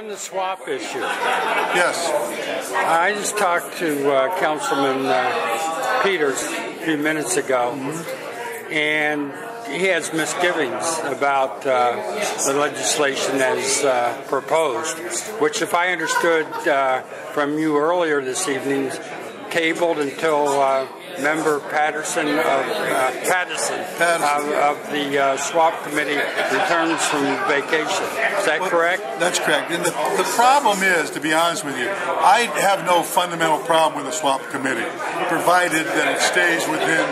on the swap issue. Yes. I just talked to Councilman Peters a few minutes ago, and he has misgivings about the legislation that is proposed, which, if I understood from you earlier this evening, tabled until Member Patterson of the swap committee returns from vacation. Is that correct? That's correct. And the problem is, to be honest with you, I have no fundamental problem with the swap committee, provided that it stays within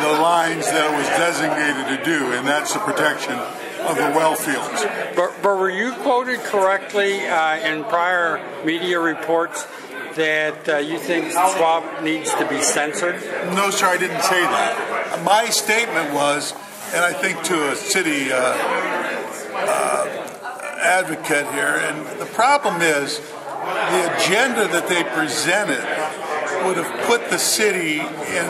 the lines that it was designated to do, and that's the protection of the well fields. But were you quoted correctly in prior media reports that you think swap needs to be censored? No, sir, I didn't say that. My statement was, and I think to a city advocate here, and the problem is the agenda that they presented would have put the city in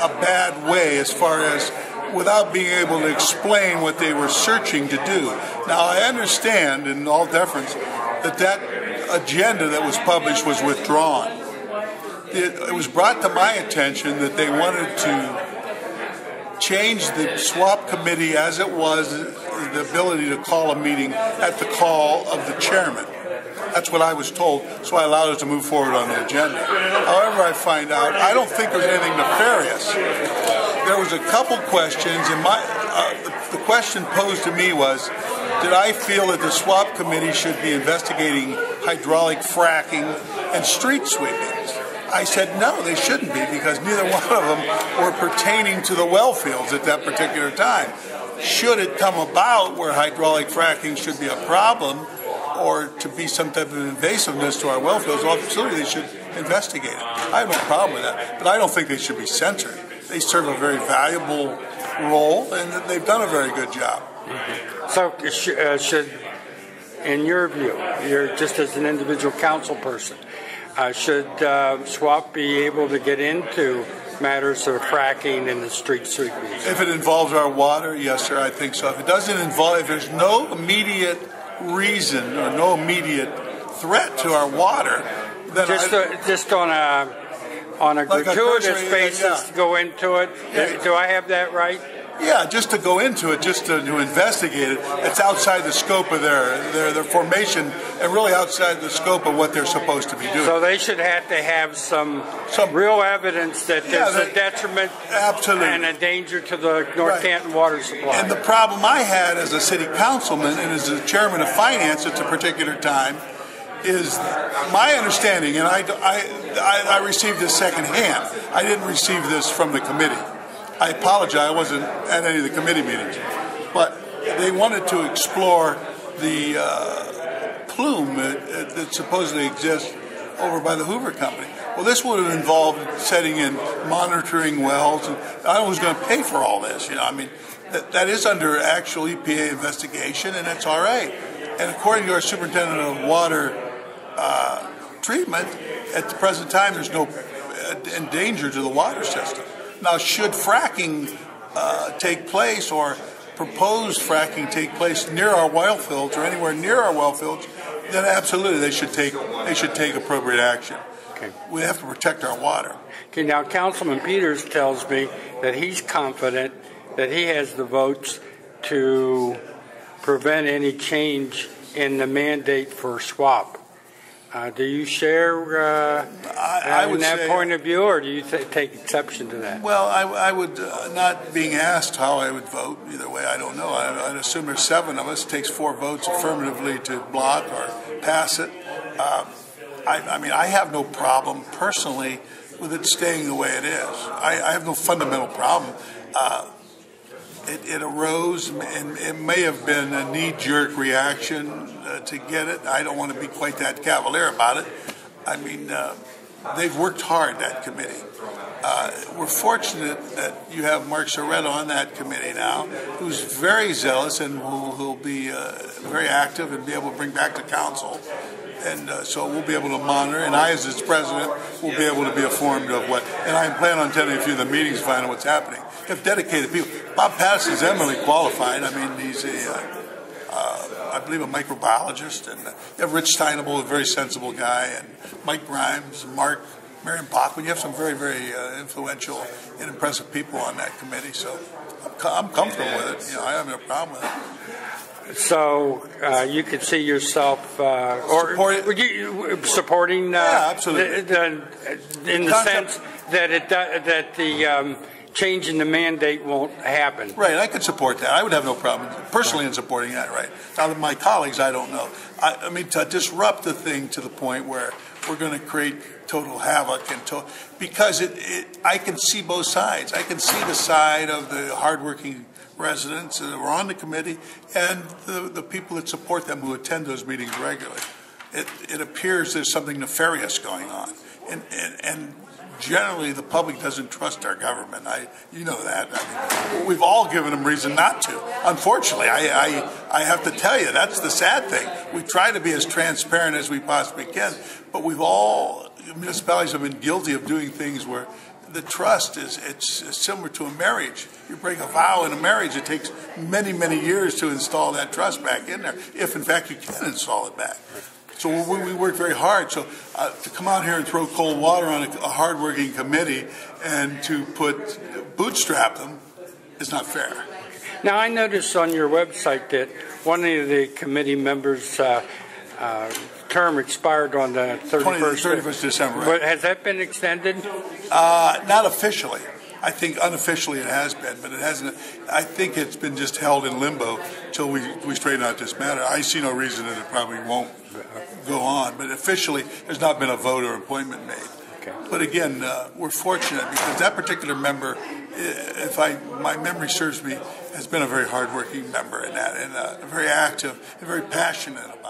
a bad way as far as without being able to explain what they were searching to do. Now, I understand, in all deference, that agenda that was published was withdrawn. It was brought to my attention that they wanted to change the swap committee as it was, the ability to call a meeting at the call of the chairman. That's what I was told, so I allowed us to move forward on the agenda. However, I find out, I don't think there's anything nefarious. There was a couple questions, and the question posed to me was, did I feel that the swap committee should be investigating hydraulic fracking and street sweepings? I said no, they shouldn't be, because neither one of them were pertaining to the well fields at that particular time. Should it come about where hydraulic fracking should be a problem, or to be some type of invasiveness to our well fields, well, absolutely they should investigate it. I have no problem with that, but I don't think they should be censored. They serve a very valuable role, and they've done a very good job. So should, in your view, you're just as an individual council person, should SWAP be able to get into matters of fracking and the street sweepings? If it involves our water, yes, sir, I think so. If it doesn't involve, if there's no immediate reason or no immediate threat to our water, then just on a like gratuitous basis to go into it. Yeah. Do I have that right? Yeah, just to go into it, just to investigate it, it's outside the scope of their formation and really outside the scope of what they're supposed to be doing. So they should have to have some real evidence that there's a detriment and a danger to the North Canton water supply. And the problem I had as a city councilman and as a chairman of finance at a particular time is my understanding, and I received this secondhand. I didn't receive this from the committee. I apologize, I wasn't at any of the committee meetings. But they wanted to explore the plume that supposedly exists over by the Hoover Company. Well, this would have involved setting in monitoring wells, and I don't know who's going to pay for all this. You know, I mean, that is under actual EPA investigation, and it's all right. And according to our superintendent of water treatment, at the present time, there's no danger to the water system. Now, should fracking take place, or proposed fracking take place near our well fields or anywhere near our well fields, then absolutely they should take appropriate action. Okay. We have to protect our water. Okay. Now, Councilman Peters tells me that he's confident that he has the votes to prevent any change in the mandate for SWAP. Do you share that point of view, or do you take exception to that? Well, I would, not being asked how I would vote, either way, I don't know. I'd assume there's 7 of us. It takes 4 votes affirmatively to block or pass it. I mean, I have no problem personally with it staying the way it is. I have no fundamental problem. It arose, and it may have been a knee-jerk reaction to get it. I don't want to be quite that cavalier about it. I mean, they've worked hard, that committee. We're fortunate that you have Mark Sorretta on that committee now, who's very zealous and who'll be very active and be able to bring back to council. And so we'll be able to monitor, and I, as its president, will be able to be informed of what, and I plan on attending a few of the meetings to find out what's happening. We have dedicated people. Bob Patterson's eminently qualified. I mean, he's I believe, a microbiologist, and you have Rich Steinable, a very sensible guy, and Mike Grimes, Mark, Marion Bachman. You have some very, very influential and impressive people on that committee. So I'm comfortable with it. I have no problem with it. So you could see yourself supporting, yeah, absolutely. In the sense that the change in the mandate won't happen. Right, I could support that. I would have no problem personally in supporting that. Right. Now, my colleagues, I don't know. I mean, to disrupt the thing to the point where we're going to create total havoc because I can see both sides. I can see the side of the hardworking residents that are on the committee and the people that support them who attend those meetings regularly. It appears there's something nefarious going on, and generally the public doesn't trust our government. You know that. I mean, we've all given them reason not to. Unfortunately, I have to tell you, that's the sad thing. We try to be as transparent as we possibly can, but municipalities have been guilty of doing things where the trust it's similar to a marriage. You break a vow in a marriage, it takes many, many years to install that trust back in there, if in fact you can install it back. So we work very hard. So to come out here and throw cold water on a hard-working committee and to bootstrap them is not fair. Now, I noticed on your website that one of the committee members' term expired on the 31st December. Right. But has that been extended? Not officially. I think unofficially it has been, but it hasn't. I think it's been just held in limbo till we straighten out this matter. I see no reason that it probably won't go on, but officially there's not been a vote or appointment made. Okay. But again, we're fortunate because that particular member, if my memory serves me, has been a very hardworking member in that, and very active and very passionate about it.